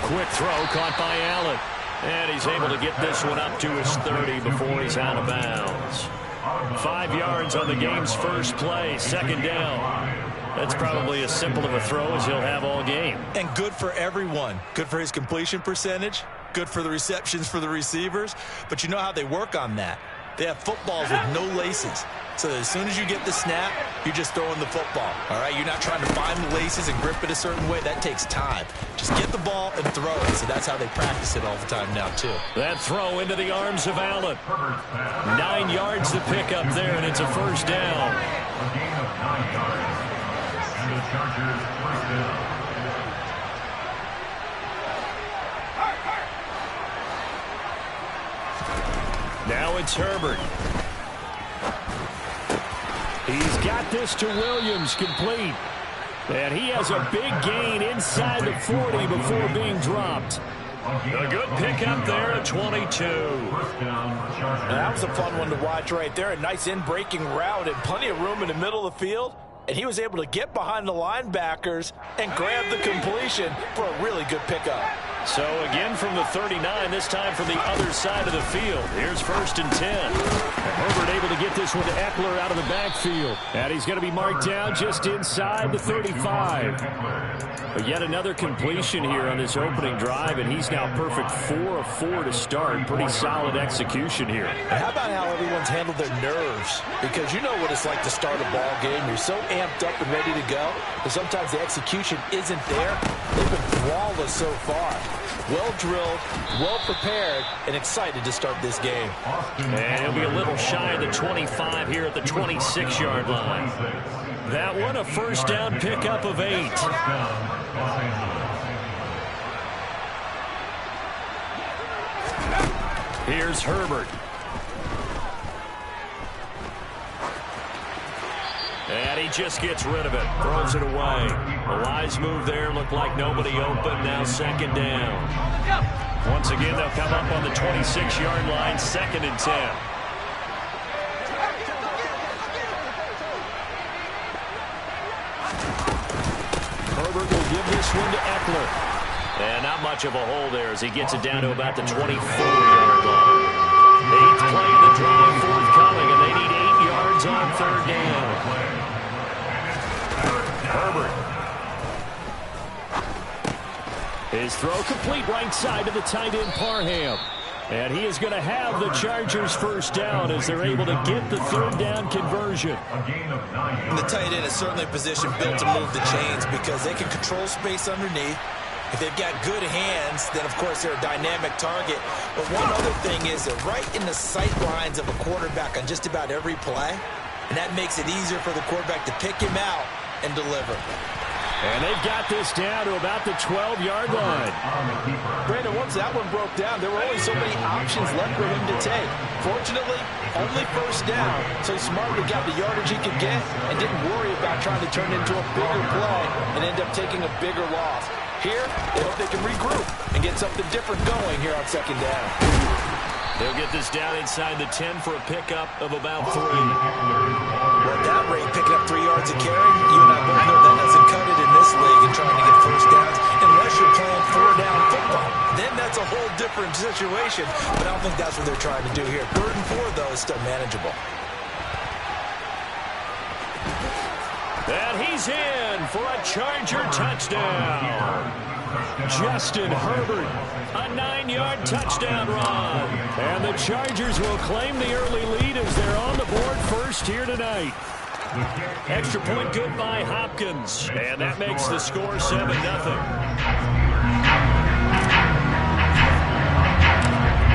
quick throw caught by Allen. And he's able to get this one up to his 30 before he's out of bounds. 5 yards on the game's first play, second down. That's probably as simple of a throw as he'll have all game. And good for everyone. Good for his completion percentage. Good for the receptions for the receivers. But you know how they work on that. They have footballs with no laces. So that as soon as you get the snap, you're just throwing the football. All right, you're not trying to find the laces and grip it a certain way. That takes time. Just get the ball and throw it. So that's how they practice it all the time now, too. That throw into the arms of Allen. 9 yards to pick up there, and it's a first down. A gain of 9 yards. And the Chargers first down. Now it's Herbert. He's got this to Williams, complete. And he has a big gain inside the 40 before being dropped. A good pickup there at 22. That was a fun one to watch right there. A nice in-breaking route and plenty of room in the middle of the field. And he was able to get behind the linebackers and grab the completion for a really good pickup. So again from the 39, this time from the other side of the field. Here's 1st and 10. And Herbert able to get this one to Eckler out of the backfield. And he's going to be marked down just inside the 35. But yet another completion here on this opening drive, and he's now perfect 4 of 4 to start. Pretty solid execution here. And how about how everyone's handled their nerves? Because you know what it's like to start a ball game. You're so amped up and ready to go, but sometimes the execution isn't there. They've been flawless so far. Well drilled, well prepared, and excited to start this game. And he'll be a little shy of the 25 here at the 26-yard line. That one a first down pickup of 8. Here's Herbert. And he just gets rid of it. Throws it away. A wise move there. Looked like nobody open. Now second down. Once again, they'll come up on the 26-yard line. 2nd and 10. Herbert will give this one to Eckler. And not much of a hole there as he gets it down to about the 24-yard line. 8th play of the drive forthcoming, and they need 8 yards on 3rd down. Herbert. His throw complete right side to the tight end Parham. And he is going to have the Chargers first down as they're able to get the 3rd down conversion. And the tight end is certainly a position built to move the chains because they can control space underneath. If they've got good hands, then, of course, they're a dynamic target. But one other thing is they're right in the sight lines of a quarterback on just about every play. And that makes it easier for the quarterback to pick him out and deliver. And they've got this down to about the 12-yard line. Brandon, once that one broke down, there were only so many options left for him to take. Fortunately, only first down, so Smartly got the yardage he could get and didn't worry about trying to turn into a bigger play and end up taking a bigger loss. Here, they hope they can regroup and get something different going here on 2nd down. They'll get this down inside the 10 for a pickup of about 3. Well, at that rate, picking up 3 yards a carry, you and I both know that doesn't cut it in this league and trying to get first downs unless you're playing 4-down football. Then that's a whole different situation, but I don't think that's what they're trying to do here. 3rd and 4, though, is still manageable. And he's in for a Charger touchdown. Justin Herbert, a 9-yard touchdown run. And the Chargers will claim the early lead as they're on the board first here tonight. Extra point good by Hopkins. And that makes the score 7-0.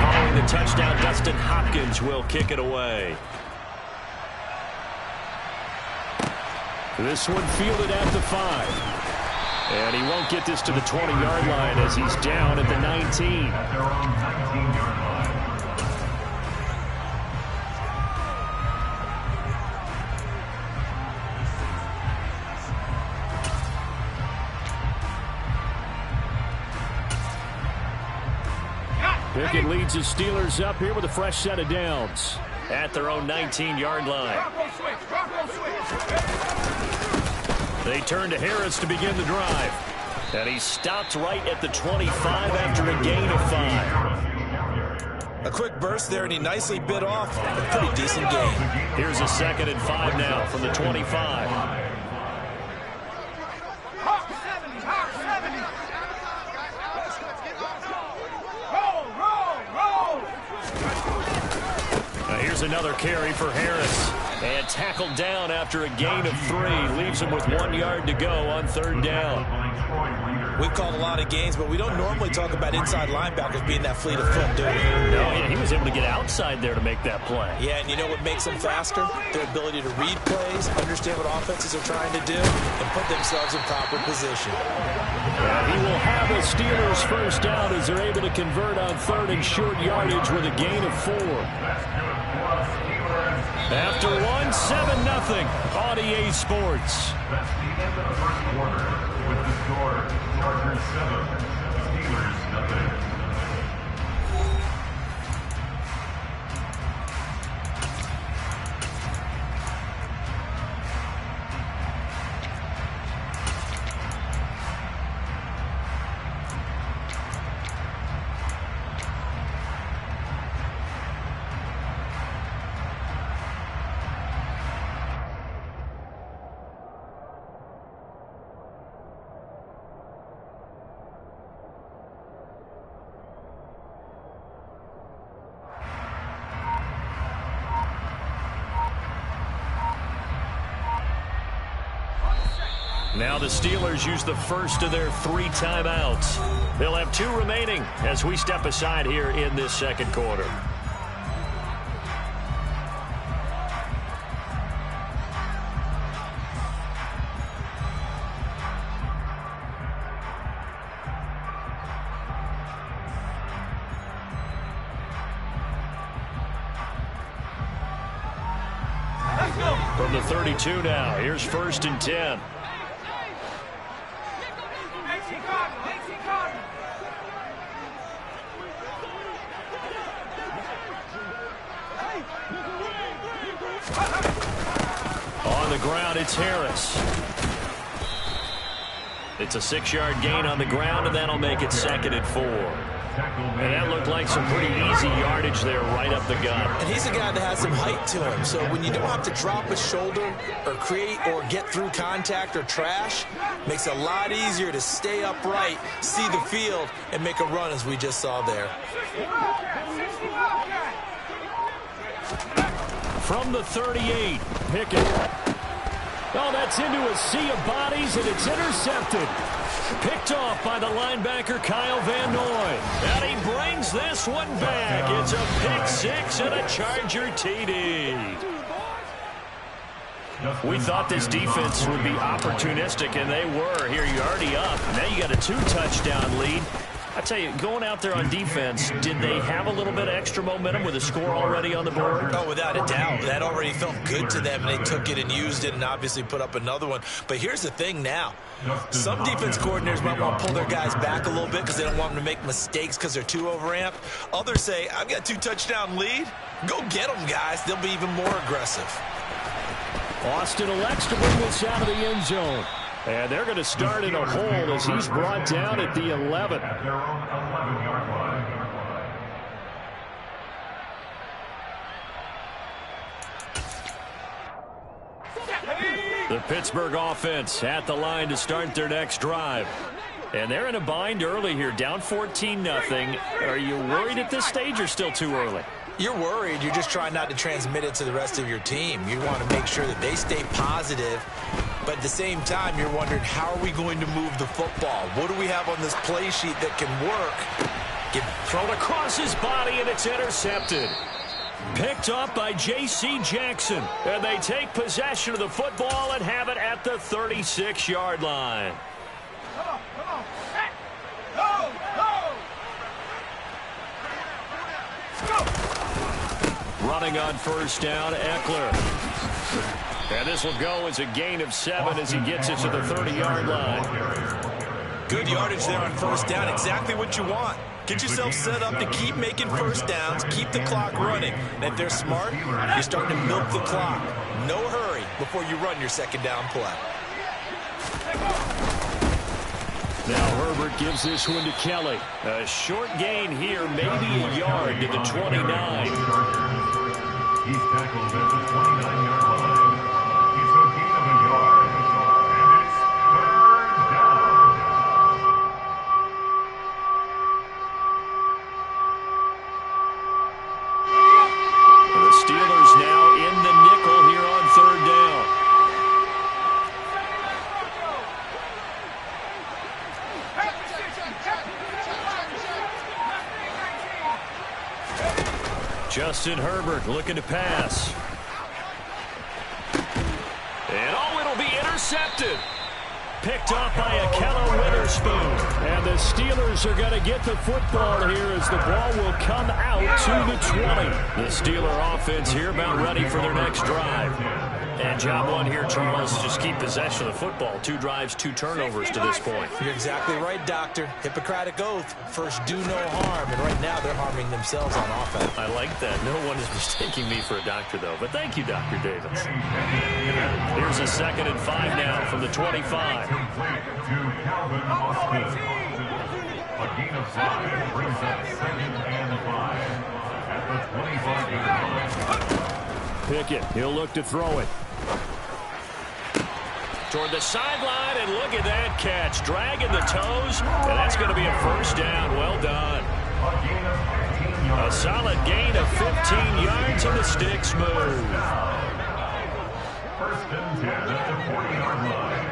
Following the touchdown, Dustin Hopkins will kick it away. This one fielded at the 5. And he won't get this to the 20-yard line as he's down at the 19. At their own 19-yard line. Pickett leads his Steelers up here with a fresh set of downs at their own 19-yard line. They turn to Harris to begin the drive. And he stopped right at the 25 after a gain of 5. A quick burst there, and he nicely bit off a pretty decent gain. Here's a 2nd and 5 now from the 25. Here's another carry for Harris. And tackled down after a gain of 3. Leaves him with 1 yard to go on 3rd down. We've called a lot of games, but we don't normally talk about inside linebackers being that fleet of foot, do we? No, yeah, he was able to get outside there to make that play. Yeah, and you know what makes them faster? Their ability to read plays, understand what offenses are trying to do, and put themselves in proper position. And he will have the Steelers first down as they're able to convert on 3rd and short yardage with a gain of 4. After 1, 7-0 on EA Sports. That's the end of the first quarter with the score Chargers 7, Steelers nothing. Now the Steelers use the first of their 3 timeouts. They'll have 2 remaining as we step aside here in this 2nd quarter. From the 32 now, here's 1st and 10. On the ground, it's Harris. It's a 6-yard gain on the ground, and that'll make it 2nd and 4. And that looked like some pretty easy yardage there right up the gut. And he's a guy that has some height to him, so when you don't have to drop a shoulder or create or get through contact or trash, makes it a lot easier to stay upright, see the field, and make a run as we just saw there. From the 38, Pickett. Oh, that's into a sea of bodies, and it's intercepted. Picked off by the linebacker, Kyle Van Noy. And he brings this one back. It's a pick 6 and a Charger TD. We thought this defense would be opportunistic, and they were. Here, you're already up. Now you got a 2-touchdown lead. I tell you, going out there on defense, did they have a little bit of extra momentum with a score already on the board? Oh, without a doubt. That already felt good to them, and they took it and used it and obviously put up another one. But here's the thing now. Some defense coordinators might want to pull their guys back a little bit because they don't want them to make mistakes because they're too overamped. Others say, I've got a 2-touchdown lead. Go get them, guys. They'll be even more aggressive. Austin elects to bring this out of the end zone. And they're going to start in a hole as he's brought down at the 11. At their own 11-yard line. The Pittsburgh offense at the line to start their next drive. And they're in a bind early here, down 14-0. Are you worried at this stage or still too early? You're worried. You're just trying not to transmit it to the rest of your team. You want to make sure that they stay positive. But at the same time, you're wondering, how are we going to move the football? What do we have on this play sheet that can work? Get thrown across his body, and it's intercepted. Picked up by J.C. Jackson. And they take possession of the football and have it at the 36-yard line. Running on first down, Eckler. And this will go as a gain of 7 as he gets it to the 30-yard line. Good yardage there on first down. Exactly what you want. Get yourself set up to keep making first downs, keep the clock running. And if they're smart, you're starting to milk the clock. No hurry before you run your second down play. Now Herbert gives this one to Kelly. A short gain here, maybe a yard to the 29. He's tackled at the 29-yard line. He's a gain of a yard. And it's third down. The Steelers now in the nickel here on third down. Justin Herbert looking to pass. And it'll be intercepted. Picked off by Akello Witherspoon. And the Steelers are going to get the football here as the ball will come out to the 20. The Steeler offense here about ready for their next drive. And job one here, Charles, just keep possession of the football. 2 drives, 2 turnovers to this point. You're exactly right, Doctor. Hippocratic oath. First, do no harm. And right now, they're harming themselves on offense. I like that. No one is mistaking me for a doctor, though. But thank you, Dr. Davis. Here's a 2nd and 5 now from the 25. Complete to Calvin Austin. A gain of 5 brings up 2nd and 5 at the 25-yard line. Pickett, he'll look to throw it. Toward the sideline, and look at that catch. Dragging the toes, and that's going to be a first down. Well done. A solid gain of 15 yards, and the sticks move. First and 10 at the 40-yard line.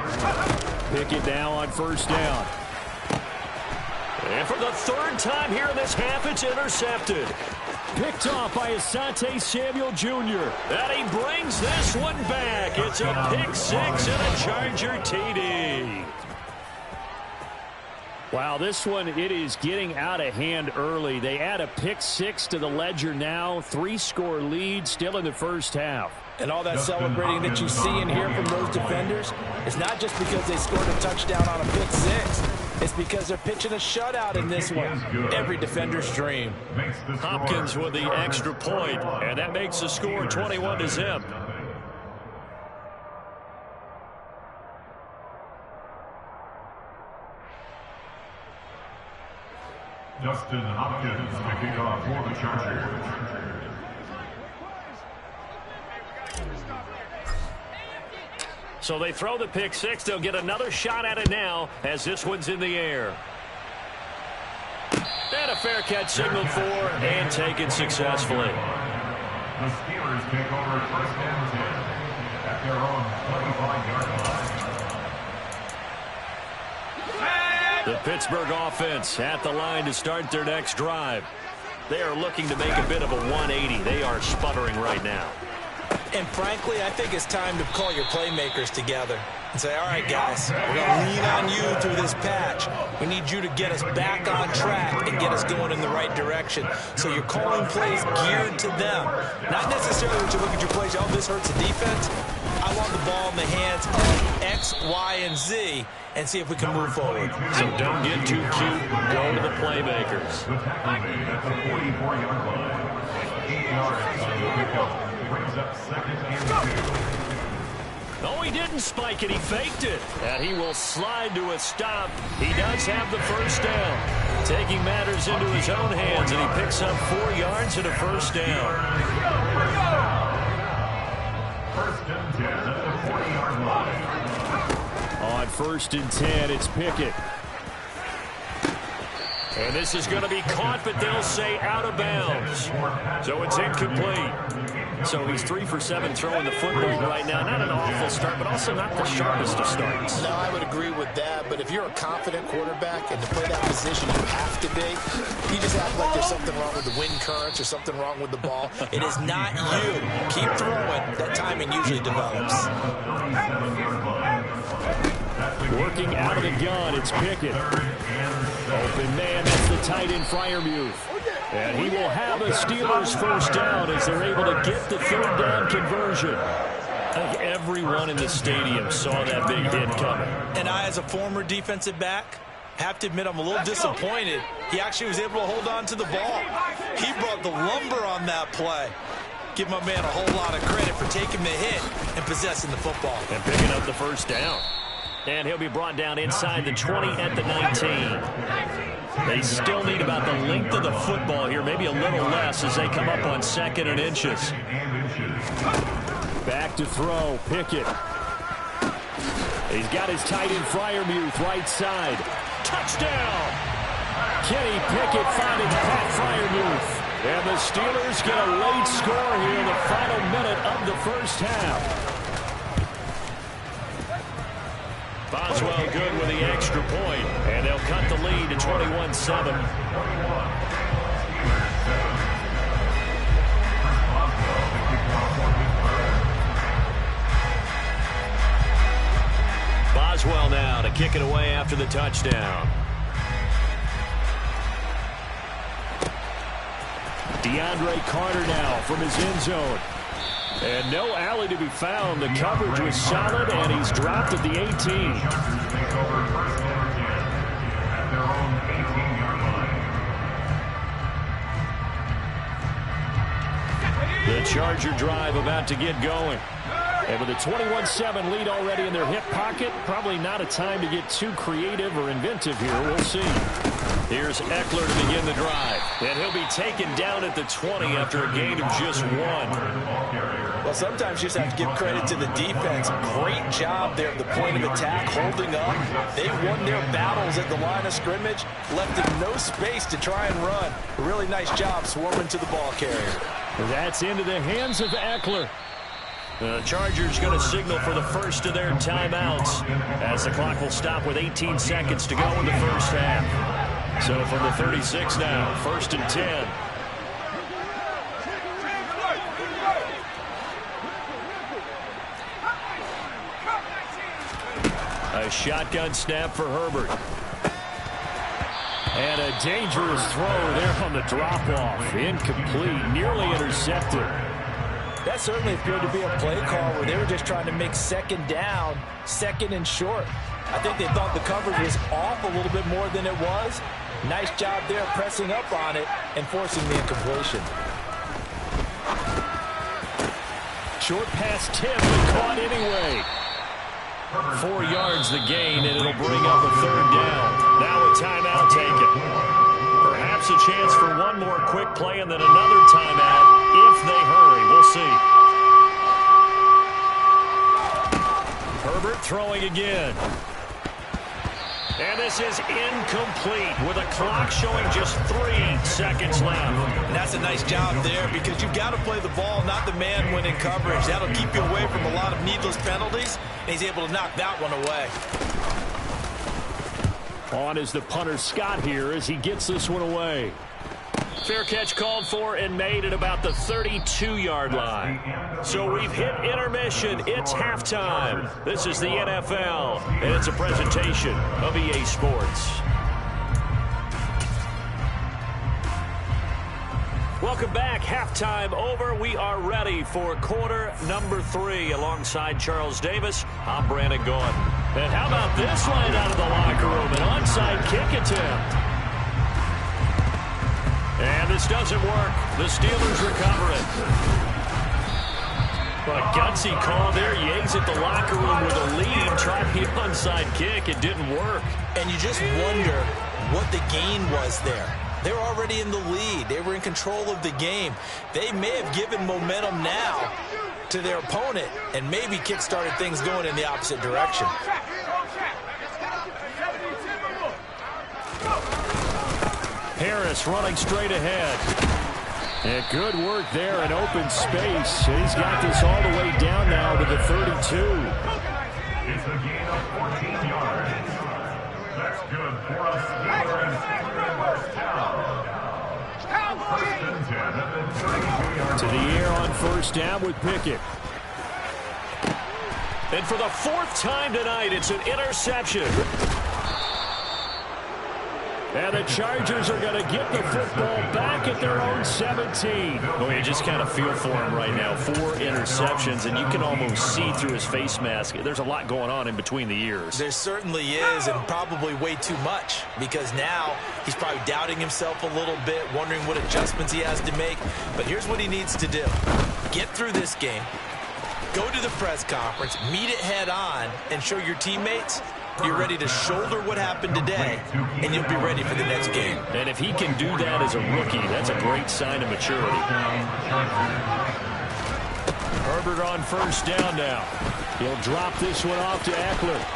Pickett now on first down. And for the 3rd time here in this half, it's intercepted. Picked off by Asante Samuel Jr. And he brings this one back. It's a pick 6 and a Charger TD. Wow, this one, it is getting out of hand early. They add a pick 6 to the ledger now. 3-score lead still in the first half. And all that celebrating that you see and hear from those defenders is not just because they scored a touchdown on a pick 6. It's because they're pitching a shutout in this one. Every defender's dream. Hopkins with the extra point, and that makes the score 21-0. Justin Hopkins to kick off for the Chargers. So they throw the pick 6. They'll get another shot at it now as this one's in the air. And a fair catch signaled for and taken successfully. The Steelers take over first and 10 at their own 25-yard line. The Pittsburgh offense at the line to start their next drive. They are looking to make a bit of a 180. They are sputtering right now. And frankly, I think it's time to call your playmakers together and say, all right, guys, we're going to lean on you through this patch. We need you to get us back on track and get us going in the right direction. So you're calling plays geared to them. Not necessarily when you look at your plays, oh, this hurts the defense. I want the ball in the hands of X, Y, and Z and see if we can move forward. So don't get too cute. Go to the playmakers. The tackle made at the 44-yard line. 8 yards on the pickup. Brings up 2nd and 2. No, he didn't spike it. He faked it. And he will slide to a stop. He does have the first down. Taking matters into his own hands, and he picks up 4 yards and a first down. First and 10 at the 40-yard line. On first and 10, it's Pickett. And this is going to be caught, but they'll say out of bounds. So it's incomplete. So he's 3 for 7 throwing the football right now. Not an awful start, but also not the sharpest of starts. No, I would agree with that. But if you're a confident quarterback and to play that position you have to be, you just act like there's something wrong with the wind currents or something wrong with the ball. It is not you. Keep throwing. That timing usually develops. Working out of the gun, it's Pickett. Open man, that's the tight end Freiermuth. And he will have a Steelers first down as they're able to get the 3rd down conversion. I think everyone in the stadium saw that big hit coming. And I, as a former defensive back, have to admit I'm a little disappointed. He actually was able to hold on to the ball. He brought the lumber on that play. Give my man a whole lot of credit for taking the hit and possessing the football. And picking up the first down. And he'll be brought down inside the 20 at the 19. They still need about the length of the football here, maybe a little less as they come up on 2nd and inches. Back to throw, Pickett. He's got his tight end Freiermuth right side. Touchdown! Kenny Pickett finding Pat Freiermuth. And the Steelers get a late score here in the final minute of the first half. Boswell good with the extra point, and they'll cut the lead to 21-7. Boswell now to kick it away after the touchdown. DeAndre Carter now from his end zone. And no alley to be found. The coverage was solid, and he's dropped at the 18. The Charger drive about to get going. And with a 21-7 lead already in their hip pocket, probably not a time to get too creative or inventive here. We'll see. Here's Eckler to begin the drive. And he'll be taken down at the 20 after a gain of just 1. Well, sometimes you just have to give credit to the defense. Great job there at the point of attack, holding up. They won their battles at the line of scrimmage, left him no space to try and run. A really nice job swarming to the ball carrier. That's into the hands of Eckler. The Chargers going to signal for the first of their timeouts as the clock will stop with 18 seconds to go in the first half. So from the 36 now, 1st and 10. A shotgun snap for Herbert. And a dangerous throw there on the drop-off. Incomplete, nearly intercepted. That certainly appeared to be a play call where they were just trying to make 2nd down, 2nd and short. I think they thought the coverage was off a little bit more than it was. Nice job there pressing up on it and forcing the incompletion. Short pass tipped and caught anyway. 4 yards the gain, and it'll bring up a 3rd down. Now a timeout taken. Perhaps a chance for one more quick play and then another timeout if they hurry. We'll see. Herbert throwing again. And this is incomplete with a clock showing just 3 seconds left. And that's a nice job there because you've got to play the ball, not the man when in coverage. That'll keep you away from a lot of needless penalties, and he's able to knock that one away. On is the punter Scott here as he gets this one away. Fair catch called for and made at about the 32-yard line. So we've hit intermission. It's halftime. This is the NFL, and it's a presentation of EA Sports. Welcome back. Halftime over. We are ready for quarter number 3. Alongside Charles Davis, I'm Brandon Gordon. And how about this line out of the locker room? An onside kick attempt. And this doesn't work. The Steelers recover it. A gutsy call there. You exit the locker room with a lead. Tried the onside kick. It didn't work. And you just wonder what the gain was there. They were already in the lead. They were in control of the game. They may have given momentum now to their opponent and maybe kick-started things going in the opposite direction. Harris running straight ahead. And good work there in open space. He's got this all the way down now to the 32. It's a gain of 14 yards. That's good for a Steeler and first down. First and 10 at the 32-yard To the air on first down with Pickett. And for the 4th time tonight, it's an interception. And the Chargers are going to get the football back at their own 17. Oh, you just kind of feel for him right now. 4 interceptions, and you can almost see through his face mask. There's a lot going on in between the ears. There certainly is, and probably way too much, because now he's probably doubting himself a little bit, wondering what adjustments he has to make. But here's what he needs to do. Get through this game. go to the press conference, meet it head on, and show your teammates you're ready to shoulder what happened today, and you'll be ready for the next game. And if he can do that as a rookie, that's a great sign of maturity. Herbert on first down now. He'll drop this one off to Eckler.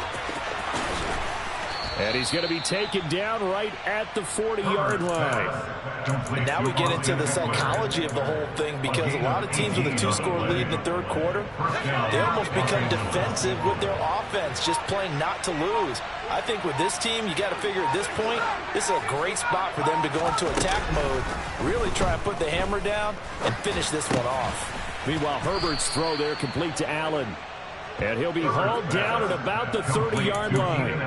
And he's going to be taken down right at the 40-yard line. And now we get into the psychology of the whole thing, because a lot of teams with a 2-score lead in the third quarter, they almost become defensive with their offense, just playing not to lose. I think with this team, you got to figure at this point, this is a great spot for them to go into attack mode, really try and put the hammer down and finish this one off. Meanwhile, Herbert's throw there complete to Allen. And he'll be hauled down at about the 30-yard line.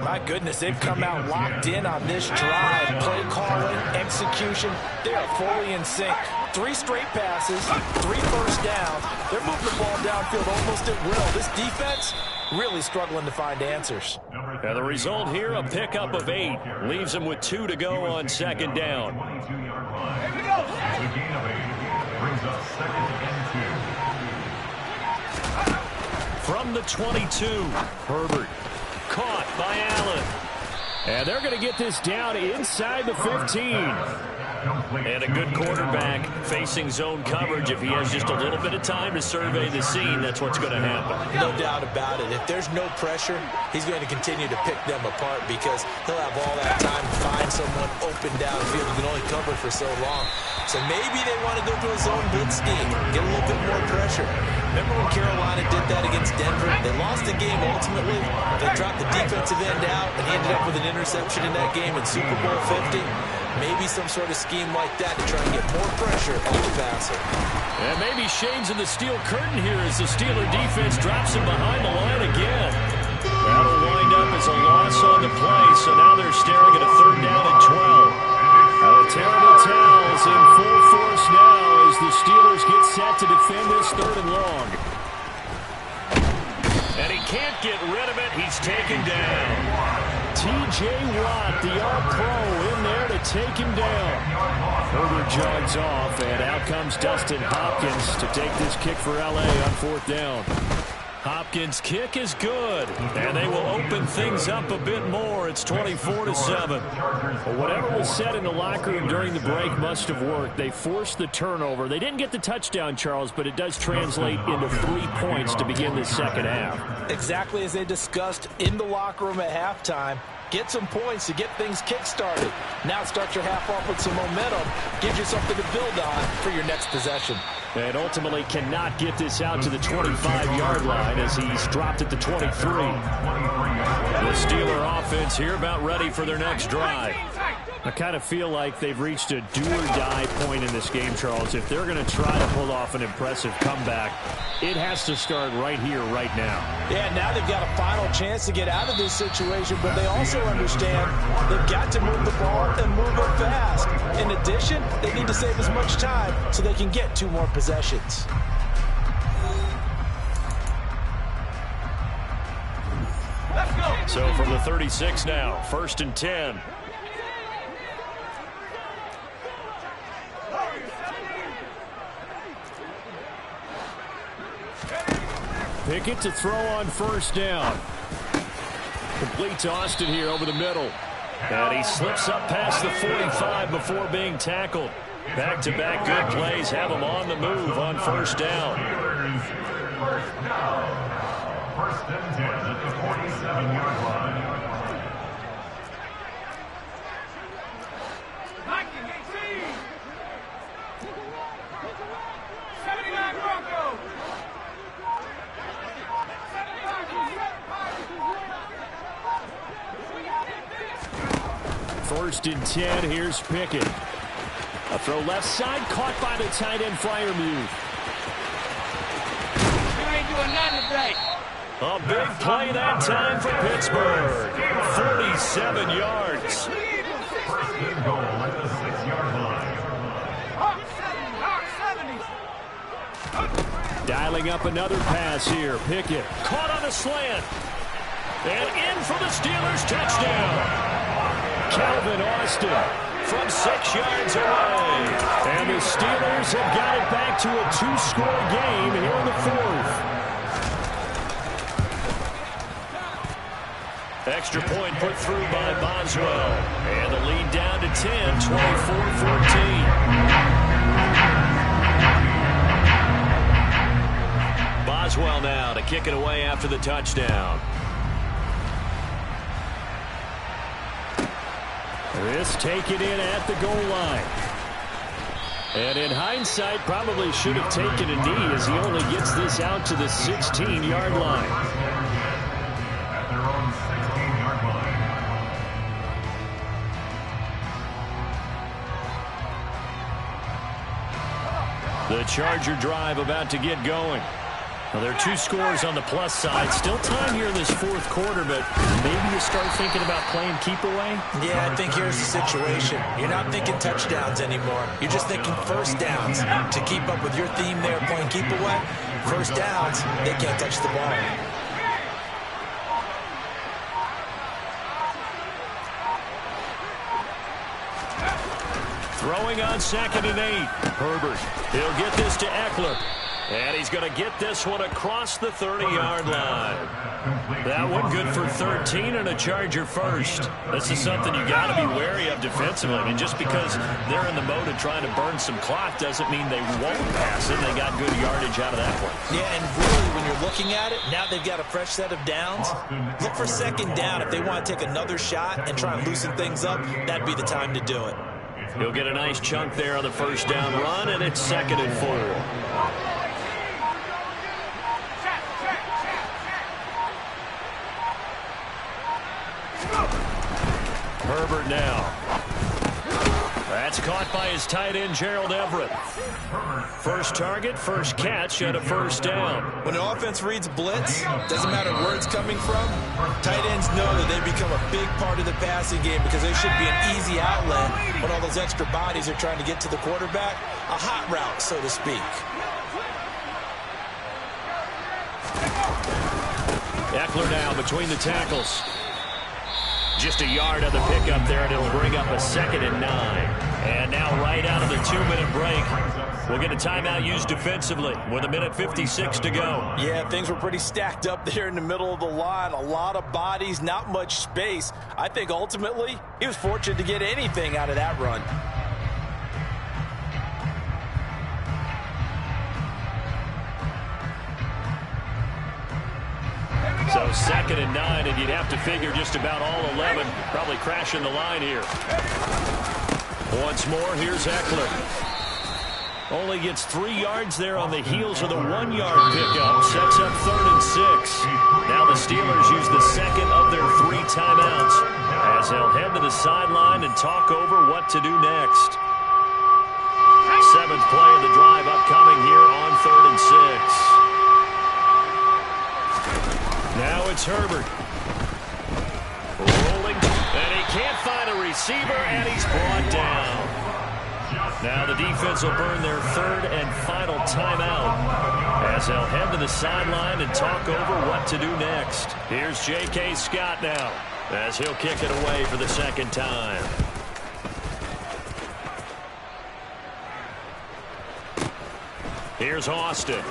My goodness, they've come out locked in on this drive. Play calling, execution, they are fully in sync. 3 straight passes, 3 first downs. They're moving the ball downfield almost at will. This defense really struggling to find answers. And the result here, a pickup of 8. Leaves them with 2 to go on second down. Here we go. The gain of 8 brings up 2nd and 2. From the 22, Herbert caught by Allen. And they're going to get this down inside the 15. And a good quarterback facing zone coverage. If he has just a little bit of time to survey the scene, that's what's going to happen. No doubt about it. If there's no pressure, he's going to continue to pick them apart, because he'll have all that time to find someone open downfield who can only cover for so long. So maybe they want to go to a zone blitz scheme, get a little bit more pressure. Remember when Carolina did that against Denver? They lost the game ultimately. They dropped the defensive end out, and he ended up with an interception in that game in Super Bowl 50. Maybe some sort of scheme like that to try and get more pressure on the passer. And maybe shades of the steel curtain here as the Steeler defense drops him behind the line again. That'll wind up as a loss on the play, so now they're staring at a 3rd down and 12. Now the terrible towels in full force now as the Steelers get set to defend this 3rd and long. And he can't get rid of it. He's taken down. T.J. Watt, the All-Pro, in there to take him down. Herbert jogs off, and out comes Dustin Hopkins to take this kick for L.A. on 4th down. Hopkins' kick is good, and they will open things up a bit more. It's 24-7. Well, whatever was said in the locker room during the break must have worked. They forced the turnover. They didn't get the touchdown, Charles, but it does translate into 3 points to begin the second half. Exactly as they discussed in the locker room at halftime. Get some points to get things kick-started. Now start your half off with some momentum. Gives you something to build on for your next possession. And ultimately cannot get this out to the 25-yard line as he's dropped at the 23. The Steeler offense here about ready for their next drive. I kind of feel like they've reached a do-or-die point in this game, Charles. If they're going to try to pull off an impressive comeback, it has to start right here, right now. Yeah, now they've got a final chance to get out of this situation, but they also understand they've got to move the ball and move it fast. In addition, they need to save as much time so they can get 2 more possessions. Let's go. So from the 36 now, 1st and 10. Pickett to throw on 1st down. Complete to Austin here over the middle. And he slips up past the 45 before being tackled. Back-to-back good plays have him on the move on 1st down. First down. 1st and 10 at the 47-yard line. First and 10, here's Pickett. A throw left side, caught by the tight end Freiermuth. You ain't doing nothing today. A big play that time for Pittsburgh. 47 yards. First and goal at the 6-yard line. Dialing up another pass here. Pickett caught on a slant. And in for the Steelers touchdown. Calvin Austin from 6 yards away. And the Steelers have got it back to a 2-score game here in the 4th. Extra point put through by Boswell. And the lead down to 10, 24-14. Boswell now to kick it away after the touchdown. This taken in at the goal line. And in hindsight, probably should have taken a knee as he only gets this out to the 16-yard line. At their own 16-yard line. The Charger drive about to get going. Well, there are 2 scores on the plus side. Still time here in this 4th quarter, but maybe you start thinking about playing keep away? Yeah, I think here's the situation. You're not thinking touchdowns anymore. You're just thinking first downs. To keep up with your theme there, playing keep away, first downs, they can't touch the ball. Throwing on 2nd and 8. Herbert. He'll get this to Eckler. And he's going to get this one across the 30-yard line. That one good for 13 and a Charger first. This is something you got to be wary of defensively. I mean, just because they're in the mode of trying to burn some clock doesn't mean they won't pass it. They got good yardage out of that one. Yeah, and really, when you're looking at it, now they've got a fresh set of downs. Look for 2nd down. If they want to take another shot and try and loosen things up, that'd be the time to do it. He'll get a nice chunk there on the first down run, and it's 2nd and 4. Herbert now. That's caught by his tight end, Gerald Everett. First target, first catch, and a first down. When the offense reads blitz, doesn't matter where it's coming from, tight ends know that they become a big part of the passing game because they should be an easy outlet when all those extra bodies are trying to get to the quarterback. A hot route, so to speak. Eckler now between the tackles. Just a yard on the pickup there, and it'll bring up a 2nd and 9. And now right out of the 2-minute break, we'll get a timeout used defensively with 1:56 to go. Yeah, things were pretty stacked up there in the middle of the line. A lot of bodies, not much space. I think ultimately he was fortunate to get anything out of that run. So 2nd and 9, and you'd have to figure just about all 11 probably crashing the line here. Once more, here's Eckler. Only gets 3 yards there on the heels of the 1-yard pickup. Sets up 3rd and 6. Now the Steelers use the 2nd of their 3 timeouts as they'll head to the sideline and talk over what to do next. 7th play of the drive upcoming here on 3rd and 6. Now it's Herbert. Rolling, and he can't find a receiver, and he's brought down. Now the defense will burn their 3rd and final timeout as they'll head to the sideline and talk over what to do next. Here's J.K. Scott now as he'll kick it away for the 2nd time. Here's Austin.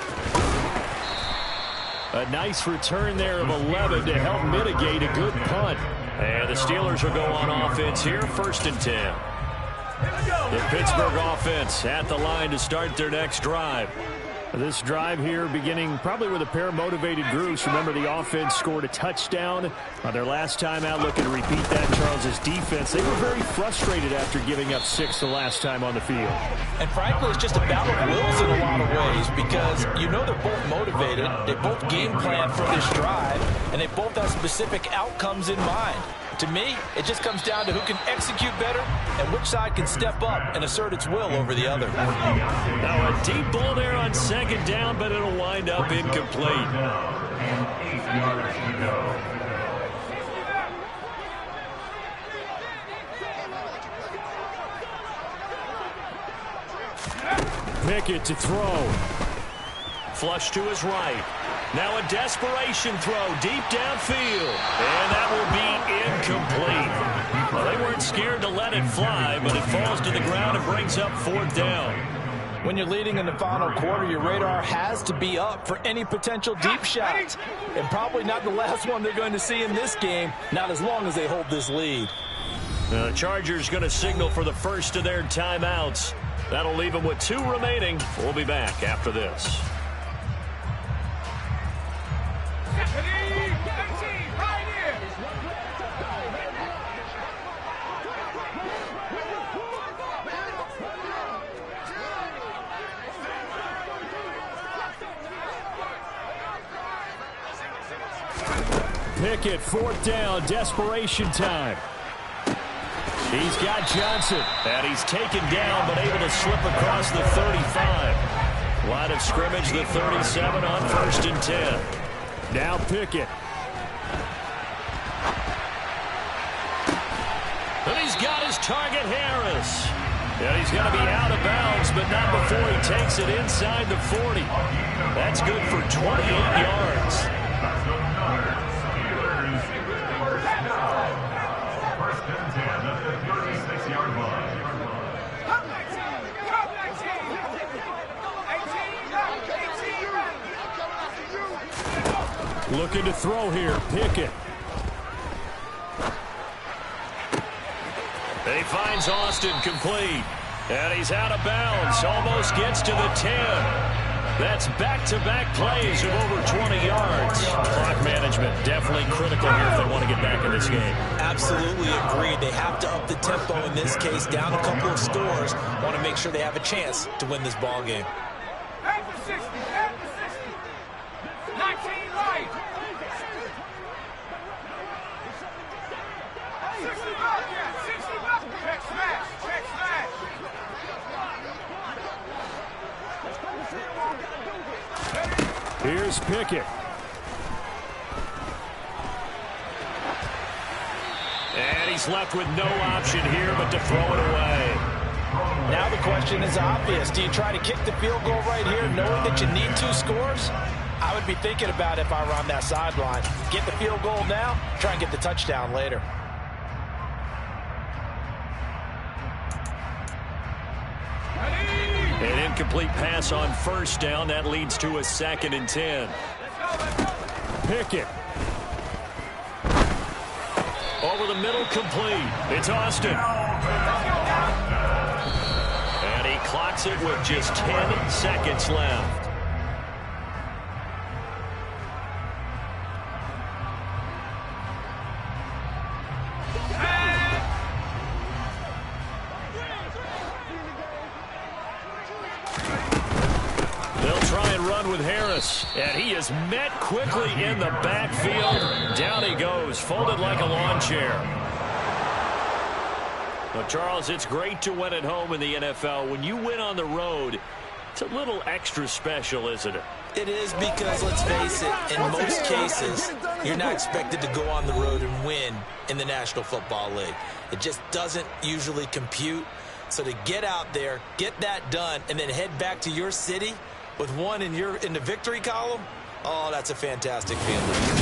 A nice return there of 11 to help mitigate a good punt. And the Steelers will go on offense here, 1st and 10. The Pittsburgh offense at the line to start their next drive. This drive here beginning probably with a pair of motivated groups. Remember, the offense scored a touchdown on their last time out, looking to repeat that. Charles's defense, they were very frustrated after giving up 6 the last time on the field. And frankly, it's just a battle of wills in a lot of ways because you know they're both motivated. They both game plan for this drive, and they both have specific outcomes in mind. To me, it just comes down to who can execute better and which side can step up and assert its will over the other. Now a deep ball there on 2nd down, but it'll wind up incomplete. And 8 yards to go. Pickett to throw. Flush to his right. Now a desperation throw deep downfield. And that will be incomplete. Well, they weren't scared to let it fly, but it falls to the ground and brings up 4th down. When you're leading in the final quarter, your radar has to be up for any potential deep shots. And probably not the last one they're going to see in this game, not as long as they hold this lead. The Chargers going to signal for the first of their timeouts. That'll leave them with 2 remaining. We'll be back after this. Pickett, 4th down, desperation time. He's got Johnson, and he's taken down but able to slip across the 35. Line of scrimmage, the 37 on 1st and 10. Now Pickett. And he's got his target, Harris. And he's going to be out of bounds, but not before he takes it inside the 40. That's good for 28 yards. Looking to throw here, Pickett. And he finds Austin complete. And he's out of bounds, almost gets to the 10. That's back-to-back plays of over 20 yards. Clock management definitely critical here if they want to get back in this game. Absolutely agreed. They have to up the tempo in this case, down a couple of scores. Want to make sure they have a chance to win this ball game. Here's Pickett. And he's left with no option here but to throw it away. Now the question is obvious. Do you try to kick the field goal right here knowing that you need 2 scores? I would be thinking about it if I were on that sideline. Get the field goal now, try and get the touchdown later. An incomplete pass on 1st down. That leads to a 2nd and 10. Pickett. Over the middle, complete. It's Austin. And he clocks it with just 10 seconds left. With Harris, and he is met quickly in the backfield. Down he goes, folded like a lawn chair. Well, Charles, it's great to win at home in the NFL. When you win on the road, it's a little extra special, isn't it? It is because, let's face it, in most cases, you're not expected to go on the road and win in the National Football League. It just doesn't usually compute. So to get out there, get that done, and then head back to your city with one in the victory column, oh, that's a fantastic feeling.